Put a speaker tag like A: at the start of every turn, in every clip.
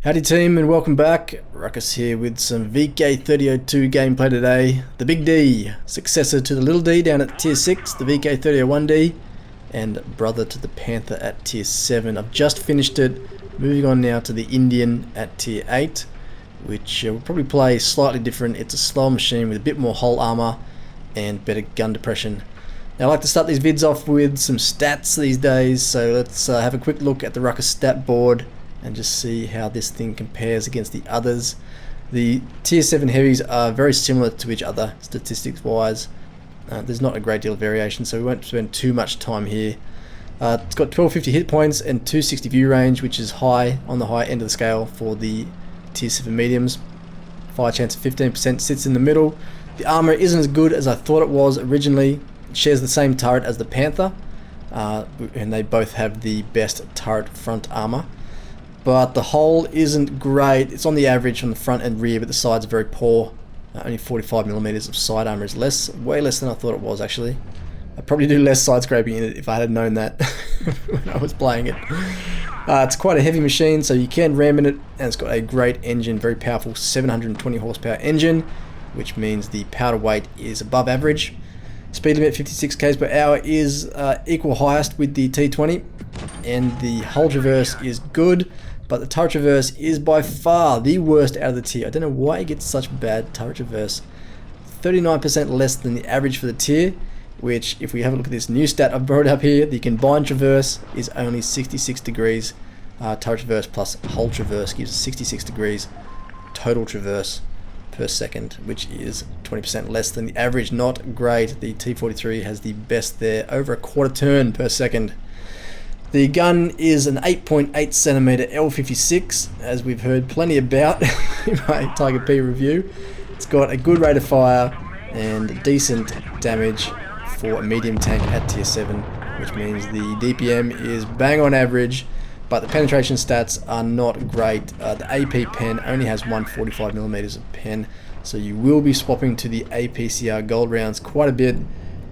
A: Howdy team and welcome back. Ruckus here with some VK3002 gameplay today. The Big D, successor to the Little D down at tier 6, the VK3001D, and brother to the Panther at tier 7. I've just finished it, moving on now to the Indian at tier 8, which will probably play slightly different. It's a slower machine with a bit more hull armour and better gun depression. Now I like to start these vids off with some stats these days, so let's have a quick look at the Ruckus stat board and just see how this thing compares against the others. The tier 7 heavies are very similar to each other statistics wise. There's not a great deal of variation, so we won't spend too much time here. It's got 1250 hit points and 260 view range, which is high on the high end of the scale for the tier 7 mediums. Fire chance of 15% sits in the middle. The armor isn't as good as I thought it was originally. It shares the same turret as the Panther, and they both have the best turret front armor. But the hull isn't great. It's on the average from the front and rear, but the sides are very poor. Only 45mm of side armor is way less than I thought it was actually. I'd probably do less side scraping in it if I had known that when I was playing it. It's quite a heavy machine, so you can ram in it, and it's got a great engine, very powerful 720 horsepower engine, which means the powder weight is above average. Speed limit 56 km per hour is equal highest with the T20, and the hull traverse is good. But the turret traverse is by far the worst out of the tier. I don't know why it gets such bad turret traverse. 39% less than the average for the tier, which if we have a look at this new stat I've brought up here, the combined traverse is only 66 degrees. Turret traverse plus hull traverse gives 66 degrees total traverse per second, which is 20% less than the average. Not great. The T43 has the best there, over a quarter turn per second. The gun is an 8.8cm L56, as we've heard plenty about in my Tiger P review. It's got a good rate of fire and decent damage for a medium tank at tier 7, which means the DPM is bang on average, but the penetration stats are not great. The AP pen only has 145mm of pen, so you will be swapping to the APCR gold rounds quite a bit.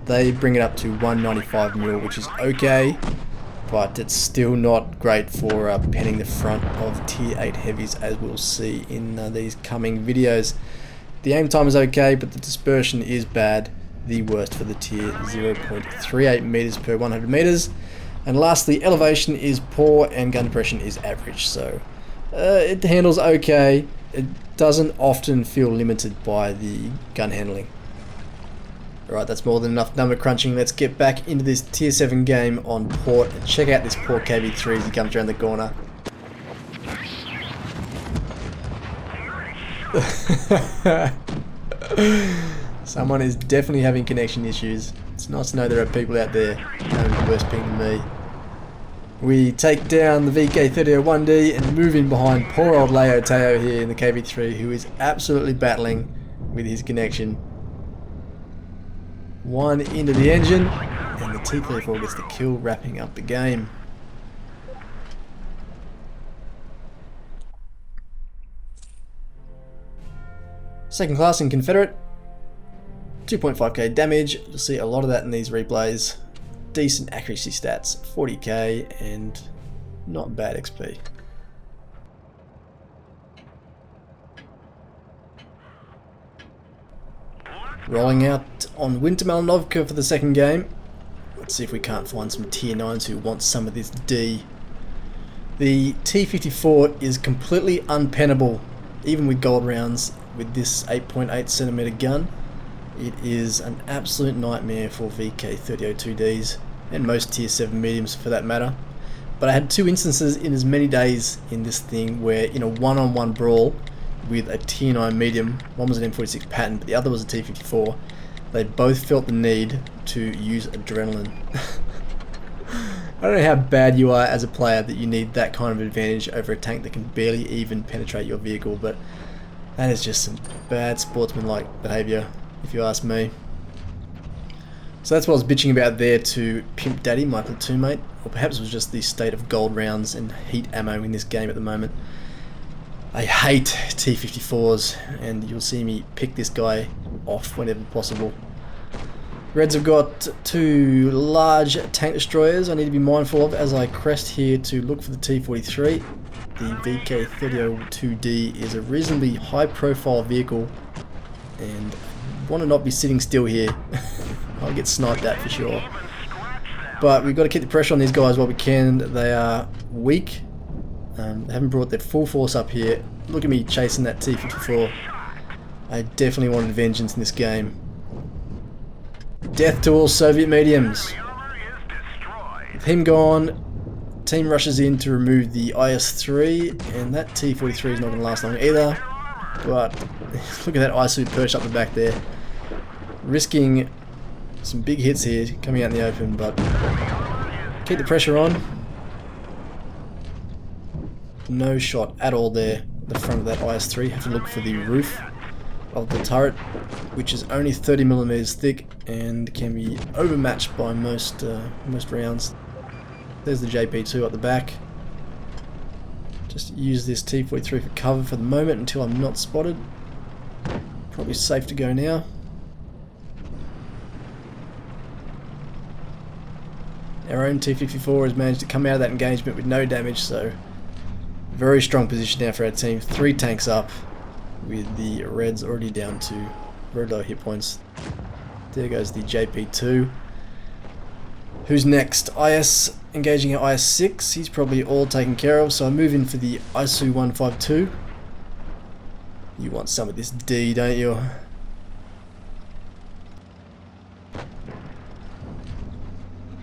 A: They bring it up to 195mm, which is okay, but it's still not great for penning the front of tier 8 heavies, as we'll see in these coming videos. The aim time is okay, but the dispersion is bad, the worst for the tier, 0.38 meters per 100 meters. And lastly, elevation is poor and gun depression is average, so it handles okay. It doesn't often feel limited by the gun handling. Alright, that's more than enough number crunching. Let's get back into this tier 7 game on port and check out this poor KB3 as he comes around the corner. Someone is definitely having connection issues. It's nice to know there are people out there having worse ping than me. We take down the VK3001D and move in behind poor old Leo Teo here in the KB3, who is absolutely battling with his connection. One into the engine, and the T34 gets the kill, wrapping up the game. Second class in Confederate, 2.5k damage. You'll see a lot of that in these replays. Decent accuracy stats, 40k, and not bad XP. Rolling out on Winter Malinovka for the second game. Let's see if we can't find some tier 9s who want some of this D. The T54 is completely unpennable, even with gold rounds, with this 8.8cm gun. It is an absolute nightmare for VK3002Ds, and most tier 7 mediums for that matter. But I had two instances in as many days in this thing where in a one-on-one brawl with a tier 9 medium, one was an M46 Patton, but the other was a T54, they both felt the need to use adrenaline. I don't know how bad you are as a player that you need that kind of advantage over a tank that can barely even penetrate your vehicle, but that is just some bad sportsmanlike behaviour, if you ask me. So that's what I was bitching about there to Pimp Daddy, my platoon mate, or perhaps it was just the state of gold rounds and heat ammo in this game at the moment. I hate T54s, and you'll see me pick this guy off whenever possible. Reds have got two large tank destroyers I need to be mindful of as I crest here to look for the T43. the VK3002D is a reasonably high profile vehicle, and I want to not be sitting still here. I'll get sniped at for sure. But we've got to keep the pressure on these guys while we can. They are weak. They haven't brought their full force up here. Look at me chasing that T-54. I definitely wanted vengeance in this game. Death to all Soviet mediums. With him gone, team rushes in to remove the IS-3, and that T-43 is not going to last long either. But look at that ISU perched up the back there. Risking some big hits here coming out in the open, but keep the pressure on. No shot at all there. The front of that IS-3. Have to look for the roof of the turret, which is only 30mm thick and can be overmatched by most rounds. There's the JP2 at the back. Just use this T-43 for cover for the moment until I'm not spotted. Probably safe to go now. Our own T-54 has managed to come out of that engagement with no damage, so very strong position now for our team. 3 tanks up, with the Reds already down to very low hit points. There goes the JP2. Who's next? IS engaging at IS-6. He's probably all taken care of, so I move in for the ISU 152. You want some of this D, don't you?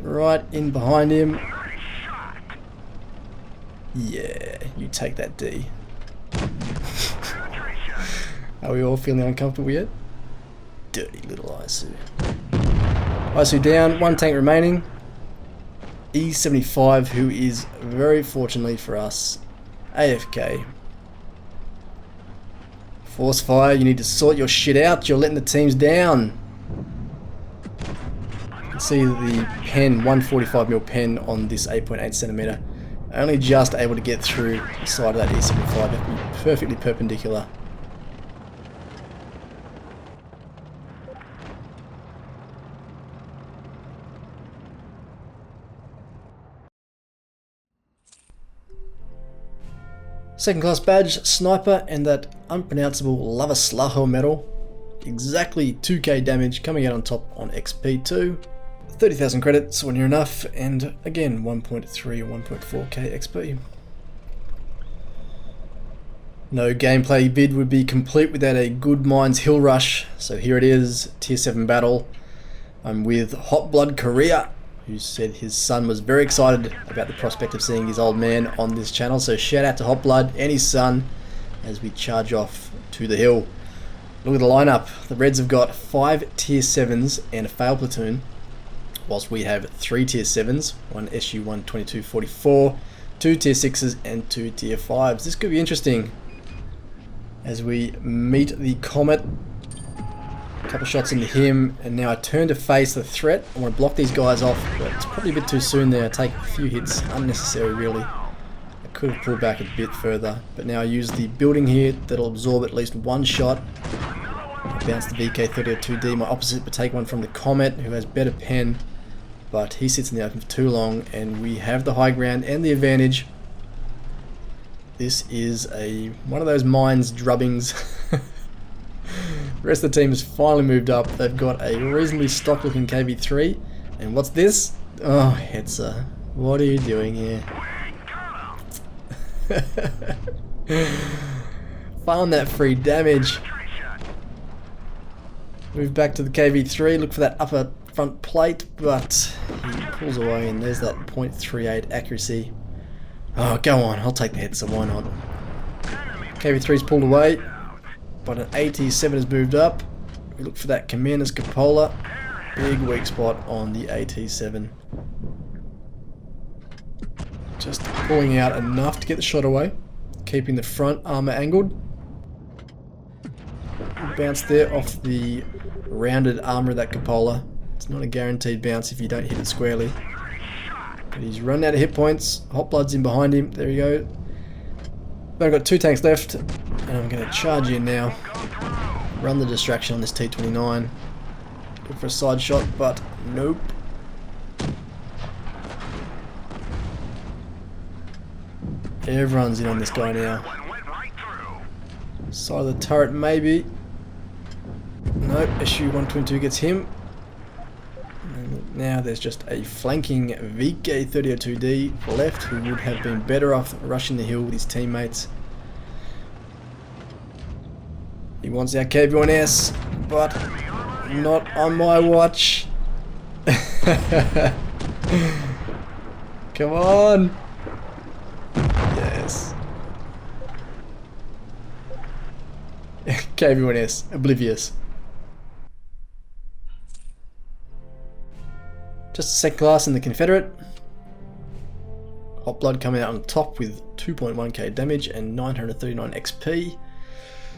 A: Right in behind him. Yeah, you take that D. Are we all feeling uncomfortable yet? Dirty little ISU. ISU down, 1 tank remaining. E75, who is very fortunately for us, AFK. Force fire, you need to sort your shit out, you're letting the teams down. You can see the pen, 145mm pen on this 8.8cm. Only just able to get through the side of that E75, you have to be perfectly perpendicular. Second class badge, sniper, and that unpronounceable Lavaslaho medal. Exactly 2k damage coming out on top on XP2. 30,000 credits when you're enough, and again 1.3 or 1.4k XP. No gameplay vid would be complete without a good Mines Hill Rush, so here it is, tier 7 battle. I'm with Hot Blood Korea, who said his son was very excited about the prospect of seeing his old man on this channel, so shout out to Hot Blood and his son as we charge off to the hill. Look at the lineup. The Reds have got 5 tier 7s and a fail platoon, whilst we have 3 tier 7s, 1 SU-1 2244, 2 tier 6s and 2 tier 5s. This could be interesting as we meet the Comet. A couple shots into him, and now I turn to face the threat. I want to block these guys off, but it's probably a bit too soon there. I take a few hits, unnecessary really. I could have pulled back a bit further, but now I use the building here that'll absorb at least 1 shot. I bounce the VK3002D, my opposite, but take one from the Comet, who has better pen, but he sits in the open for too long, and we have the high ground and the advantage. This is one of those mines drubbings. The rest of the team has finally moved up. They've got a reasonably stock looking KV3. And what's this? Oh, Hetzer. What are you doing here? Found that free damage. Move back to the KV3. Look for that upper front plate. But he pulls away and there's that .38 accuracy. Oh, go on. I'll take the Hetzer. Why not? KV3's pulled away. But an AT7 has moved up. We look for that Commander's Cupola. Big weak spot on the AT7. Just pulling out enough to get the shot away. Keeping the front armour angled. Bounce there off the rounded armour of that Cupola. It's not a guaranteed bounce if you don't hit it squarely. But he's run out of hit points. Hot Blood's in behind him. There we go. I've got 2 tanks left, and I'm going to charge in now. Run the distraction on this T29. Look for a side shot, but nope. Everyone's in on this guy now. Side of the turret maybe. Nope, SU-122 gets him. And now there's just a flanking VK-3002D left who would have been better off rushing the hill with his teammates. He wants our KV-1S, but not on my watch. Come on! Yes. KV-1S, oblivious. Just a second class in the Confederate. Hot Blood coming out on top with 2.1k damage and 939 XP.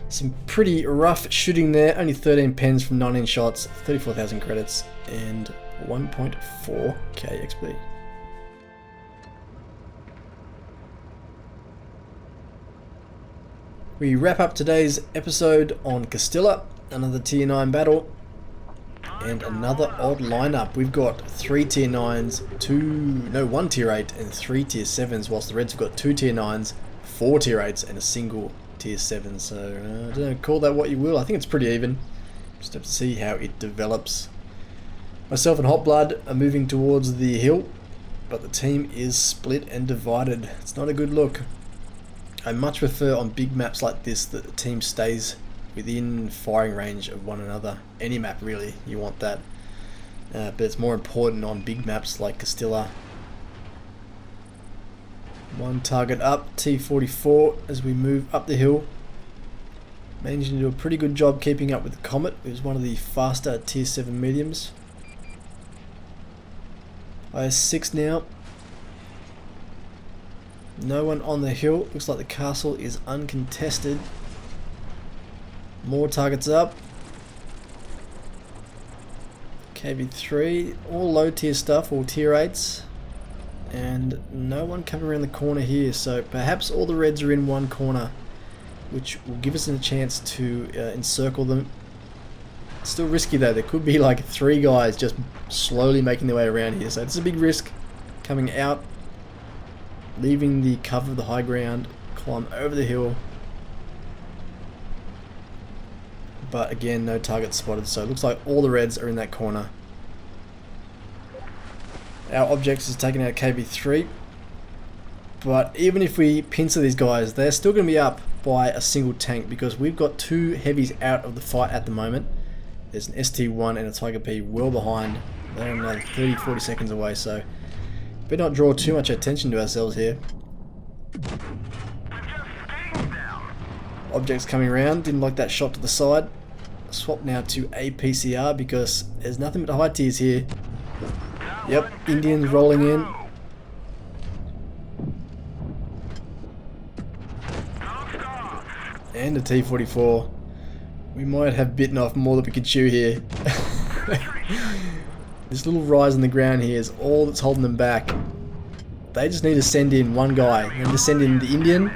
A: Some pretty rough shooting there, only 13 pens from 19 shots, 34,000 credits and 1.4k XP. We wrap up today's episode on Castilla, another tier 9 battle. And another odd lineup. We've got 3 tier 9s, 1 tier 8 and 3 tier 7s, whilst the Reds have got 2 tier 9s, 4 tier 8s and a single tier 7. So I don't know, call that what you will. I think it's pretty even. Just have to see how it develops. Myself and Hot Blood are moving towards the hill, but the team is split and divided. It's not a good look. I much prefer on big maps like this that the team stays within firing range of one another. Any map really, you want that. But it's more important on big maps like Castilla. One target up, T-44 as we move up the hill. Managing to do a pretty good job keeping up with the Comet, who's one of the faster tier 7 mediums. IS-6 now. No one on the hill. Looks like the castle is uncontested. More targets up. KV-3, all low tier stuff, all tier 8s. And no one coming around the corner here, so perhaps all the Reds are in one corner, which will give us a chance to encircle them. Still risky though, there could be like 3 guys just slowly making their way around here, so it's a big risk coming out, leaving the cover of the high ground, climb over the hill. But again, no target spotted, so it looks like all the Reds are in that corner. Our objects is taking out KV-3, but even if we pincer these guys, they're still going to be up by a single tank because we've got 2 heavies out of the fight at the moment. There's an ST-1 and a Tiger P well behind. They're another 30-40 seconds away, so better not draw too much attention to ourselves here. Objects coming around, didn't like that shot to the side. Swap now to APCR because there's nothing but high tiers here. Yep, Indians rolling in. And a T-44. We might have bitten off more than we could chew here. This little rise on the ground here is all that's holding them back. They just need to send in one guy. They need to send in the Indian,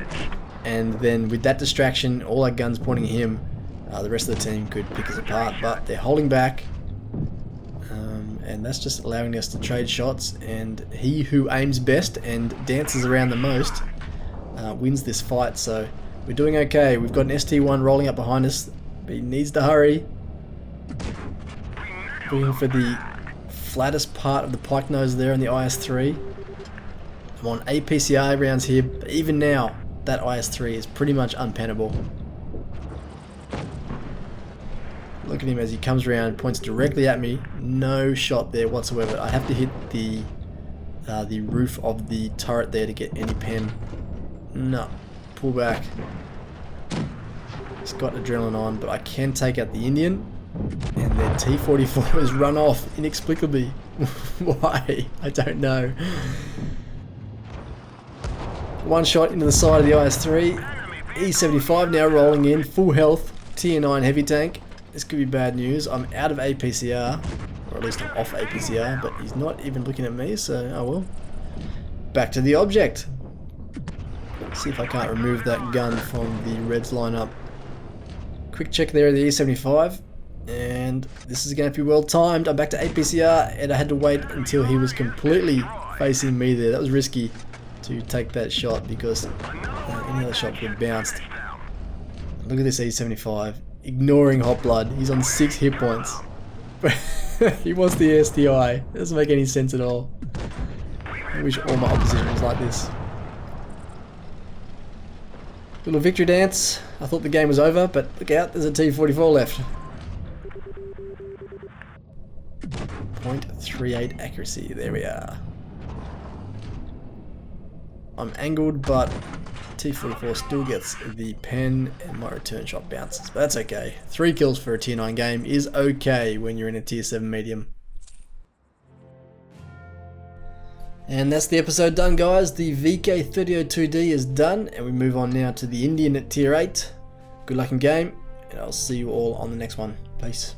A: and then with that distraction, all our guns pointing at him, the rest of the team could pick us apart, but they're holding back, and that's just allowing us to trade shots, and he who aims best and dances around the most wins this fight. So we're doing okay. We've got an ST-1 rolling up behind us, but he needs to hurry. Looking for the flattest part of the pike nose there in the IS-3. I'm on APCR rounds here, but even now that IS-3 is pretty much unpennable. Look at him as he comes around, points directly at me. No shot there whatsoever. I have to hit the roof of the turret there to get any pen. No, pull back. He's got adrenaline on, but I can take out the Indian, and their T-44 has run off inexplicably. Why? I don't know. One shot into the side of the IS-3. E-75 now rolling in, full health, tier 9 heavy tank. This could be bad news. I'm out of APCR, or at least I'm off APCR, but he's not even looking at me, so oh well. Back to the object. Let's see if I can't remove that gun from the Reds lineup. Quick check there of the E75, and this is going to be well timed. I'm back to APCR, and I had to wait until he was completely facing me there. That was risky to take that shot because any other shot would have bounced. Look at this E75, ignoring Hot Blood. He's on 6 hit points. He wants the STI. It doesn't make any sense at all. I wish all my opposition was like this. Little victory dance. I thought the game was over, but look out, there's a T44 left. 0.38 accuracy, there we are. I'm angled, but T44 still gets the pen and my return shot bounces, but that's okay. 3 kills for a tier 9 game is okay when you're in a tier 7 medium. And that's the episode done, guys. The VK3002D is done, and we move on now to the Indian at tier 8. Good luck in game, and I'll see you all on the next one. Peace.